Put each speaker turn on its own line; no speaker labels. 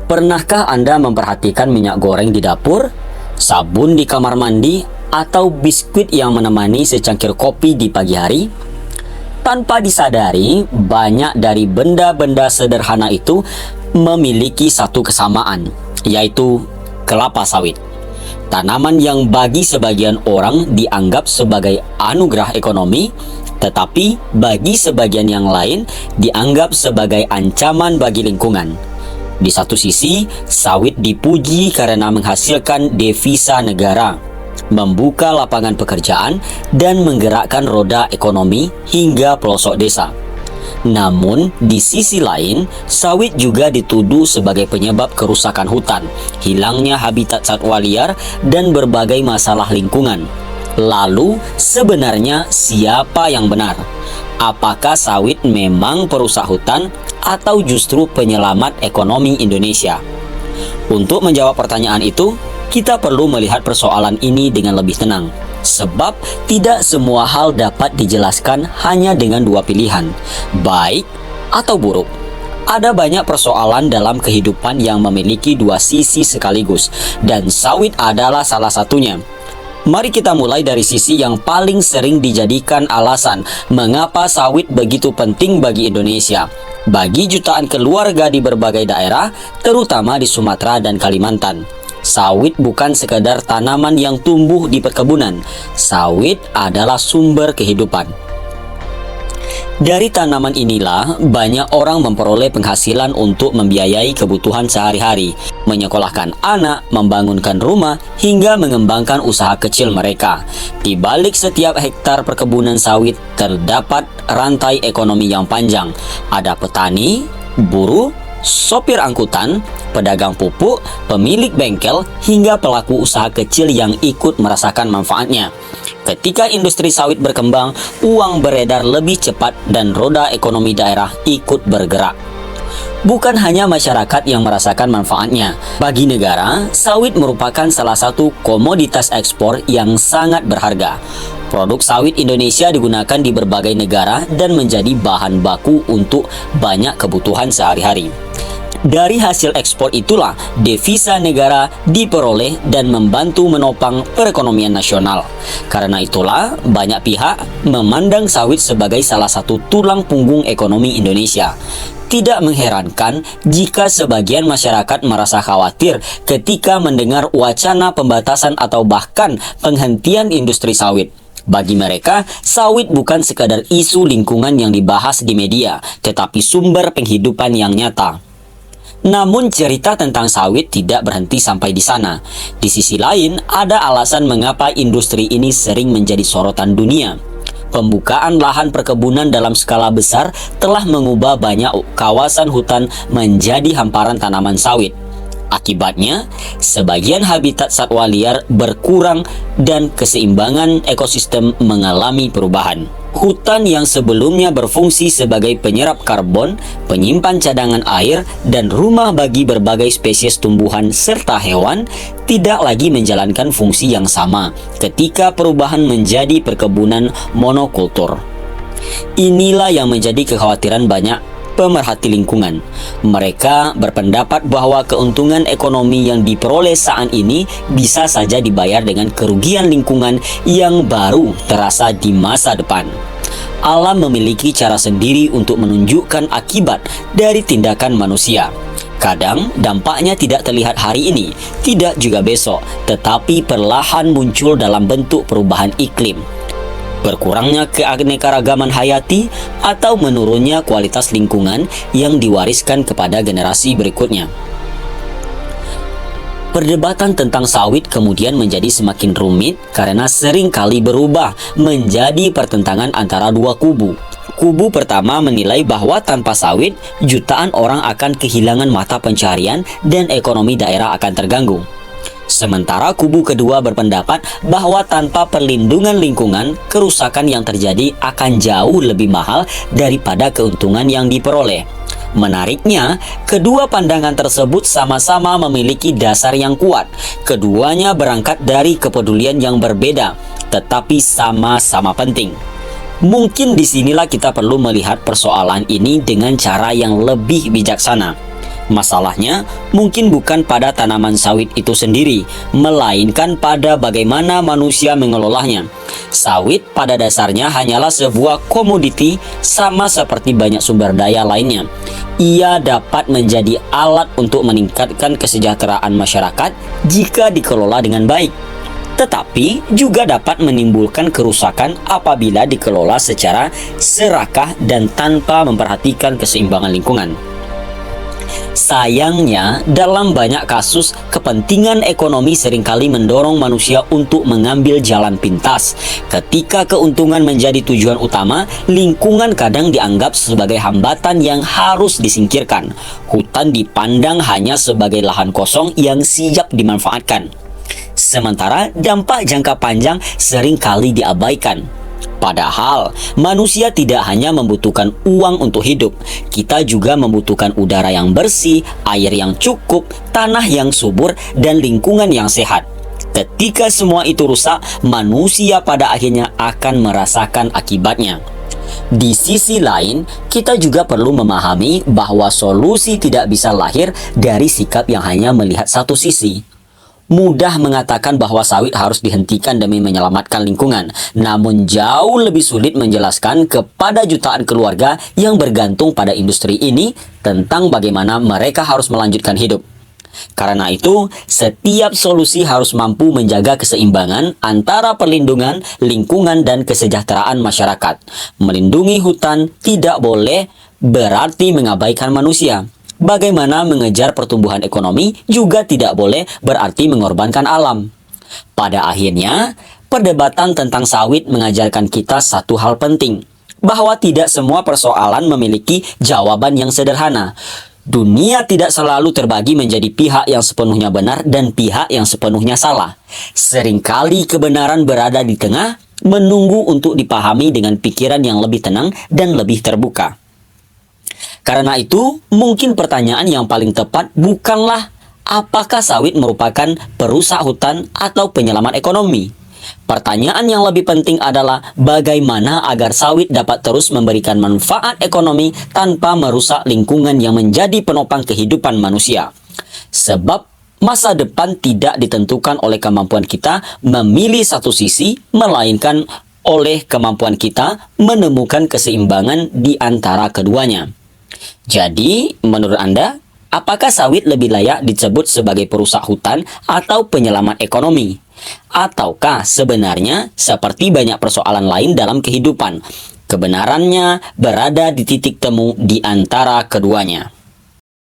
Pernahkah Anda memperhatikan minyak goreng di dapur, sabun di kamar mandi, atau biskuit yang menemani secangkir kopi di pagi hari? Tanpa disadari, banyak dari benda-benda sederhana itu memiliki satu kesamaan, yaitu kelapa sawit. Tanaman yang bagi sebagian orang dianggap sebagai anugerah ekonomi, tetapi bagi sebagian yang lain dianggap sebagai ancaman bagi lingkungan. Di satu sisi, sawit dipuji karena menghasilkan devisa negara, membuka lapangan pekerjaan, dan menggerakkan roda ekonomi hingga pelosok desa. Namun, di sisi lain, sawit juga dituduh sebagai penyebab kerusakan hutan, hilangnya habitat satwa liar, dan berbagai masalah lingkungan. Lalu, sebenarnya siapa yang benar? Apakah sawit memang perusak hutan atau justru penyelamat ekonomi Indonesia? Untuk menjawab pertanyaan itu, kita perlu melihat persoalan ini dengan lebih tenang. Sebab tidak semua hal dapat dijelaskan hanya dengan dua pilihan, baik atau buruk. Ada banyak persoalan dalam kehidupan yang memiliki dua sisi sekaligus, dan sawit adalah salah satunya. Mari kita mulai dari sisi yang paling sering dijadikan alasan mengapa sawit begitu penting bagi Indonesia, bagi jutaan keluarga di berbagai daerah, terutama di Sumatera dan Kalimantan. Sawit bukan sekadar tanaman yang tumbuh di perkebunan. Sawit adalah sumber kehidupan. Dari tanaman inilah banyak orang memperoleh penghasilan untuk membiayai kebutuhan sehari-hari, menyekolahkan anak, membangunkan rumah, hingga mengembangkan usaha kecil mereka. Di balik setiap hektar perkebunan sawit terdapat rantai ekonomi yang panjang. Ada petani, buruh, sopir angkutan, pedagang pupuk, pemilik bengkel, hingga pelaku usaha kecil yang ikut merasakan manfaatnya. Ketika industri sawit berkembang, uang beredar lebih cepat dan roda ekonomi daerah ikut bergerak. Bukan hanya masyarakat yang merasakan manfaatnya. Bagi negara, sawit merupakan salah satu komoditas ekspor yang sangat berharga. Produk sawit Indonesia digunakan di berbagai negara dan menjadi bahan baku untuk banyak kebutuhan sehari-hari. Dari hasil ekspor itulah devisa negara diperoleh dan membantu menopang perekonomian nasional. Karena itulah banyak pihak memandang sawit sebagai salah satu tulang punggung ekonomi Indonesia. Tidak mengherankan jika sebagian masyarakat merasa khawatir ketika mendengar wacana pembatasan atau bahkan penghentian industri sawit. Bagi mereka, sawit bukan sekadar isu lingkungan yang dibahas di media, tetapi sumber penghidupan yang nyata. Namun cerita tentang sawit tidak berhenti sampai di sana. Di sisi lain, ada alasan mengapa industri ini sering menjadi sorotan dunia. Pembukaan lahan perkebunan dalam skala besar telah mengubah banyak kawasan hutan menjadi hamparan tanaman sawit. Akibatnya, sebagian habitat satwa liar berkurang dan keseimbangan ekosistem mengalami perubahan. Hutan yang sebelumnya berfungsi sebagai penyerap karbon, penyimpan cadangan air, dan rumah bagi berbagai spesies tumbuhan serta hewan tidak lagi menjalankan fungsi yang sama ketika perubahan menjadi perkebunan monokultur. Inilah yang menjadi kekhawatiran banyak pemerhati lingkungan. Mereka berpendapat bahwa keuntungan ekonomi yang diperoleh saat ini bisa saja dibayar dengan kerugian lingkungan yang baru terasa di masa depan. Alam memiliki cara sendiri untuk menunjukkan akibat dari tindakan manusia. Kadang dampaknya tidak terlihat hari ini, tidak juga besok, tetapi perlahan muncul dalam bentuk perubahan iklim, berkurangnya keanekaragaman hayati, atau menurunnya kualitas lingkungan yang diwariskan kepada generasi berikutnya. Perdebatan tentang sawit kemudian menjadi semakin rumit karena sering kali berubah menjadi pertentangan antara dua kubu. Kubu pertama menilai bahwa tanpa sawit, jutaan orang akan kehilangan mata pencarian dan ekonomi daerah akan terganggu. Sementara kubu kedua berpendapat bahwa tanpa perlindungan lingkungan, kerusakan yang terjadi akan jauh lebih mahal daripada keuntungan yang diperoleh. Menariknya, kedua pandangan tersebut sama-sama memiliki dasar yang kuat. Keduanya berangkat dari kepedulian yang berbeda, tetapi sama-sama penting. Mungkin disinilah kita perlu melihat persoalan ini dengan cara yang lebih bijaksana. Masalahnya mungkin bukan pada tanaman sawit itu sendiri, melainkan pada bagaimana manusia mengelolanya. Sawit pada dasarnya hanyalah sebuah komoditi sama seperti banyak sumber daya lainnya. Ia dapat menjadi alat untuk meningkatkan kesejahteraan masyarakat jika dikelola dengan baik. Tetapi juga dapat menimbulkan kerusakan apabila dikelola secara serakah dan tanpa memperhatikan keseimbangan lingkungan. Sayangnya, dalam banyak kasus, kepentingan ekonomi seringkali mendorong manusia untuk mengambil jalan pintas. Ketika keuntungan menjadi tujuan utama, lingkungan kadang dianggap sebagai hambatan yang harus disingkirkan. Hutan dipandang hanya sebagai lahan kosong yang siap dimanfaatkan. Sementara dampak jangka panjang seringkali diabaikan. Padahal, manusia tidak hanya membutuhkan uang untuk hidup, kita juga membutuhkan udara yang bersih, air yang cukup, tanah yang subur, dan lingkungan yang sehat. Ketika semua itu rusak, manusia pada akhirnya akan merasakan akibatnya. Di sisi lain, kita juga perlu memahami bahwa solusi tidak bisa lahir dari sikap yang hanya melihat satu sisi. Mudah mengatakan bahwa sawit harus dihentikan demi menyelamatkan lingkungan, namun jauh lebih sulit menjelaskan kepada jutaan keluarga yang bergantung pada industri ini tentang bagaimana mereka harus melanjutkan hidup. Karena itu, setiap solusi harus mampu menjaga keseimbangan antara perlindungan lingkungan dan kesejahteraan masyarakat. Melindungi hutan tidak boleh berarti mengabaikan manusia. Bagaimana mengejar pertumbuhan ekonomi juga tidak boleh berarti mengorbankan alam. Pada akhirnya, perdebatan tentang sawit mengajarkan kita satu hal penting, bahwa tidak semua persoalan memiliki jawaban yang sederhana. Dunia tidak selalu terbagi menjadi pihak yang sepenuhnya benar dan pihak yang sepenuhnya salah. Seringkali kebenaran berada di tengah, menunggu untuk dipahami dengan pikiran yang lebih tenang dan lebih terbuka. Karena itu, mungkin pertanyaan yang paling tepat bukanlah apakah sawit merupakan perusak hutan atau penyelamat ekonomi. Pertanyaan yang lebih penting adalah bagaimana agar sawit dapat terus memberikan manfaat ekonomi tanpa merusak lingkungan yang menjadi penopang kehidupan manusia. Sebab masa depan tidak ditentukan oleh kemampuan kita memilih satu sisi, melainkan oleh kemampuan kita menemukan keseimbangan di antara keduanya. Jadi, menurut Anda, apakah sawit lebih layak disebut sebagai perusak hutan atau penyelamat ekonomi? Ataukah sebenarnya seperti banyak persoalan lain dalam kehidupan, kebenarannya berada di titik temu di antara keduanya?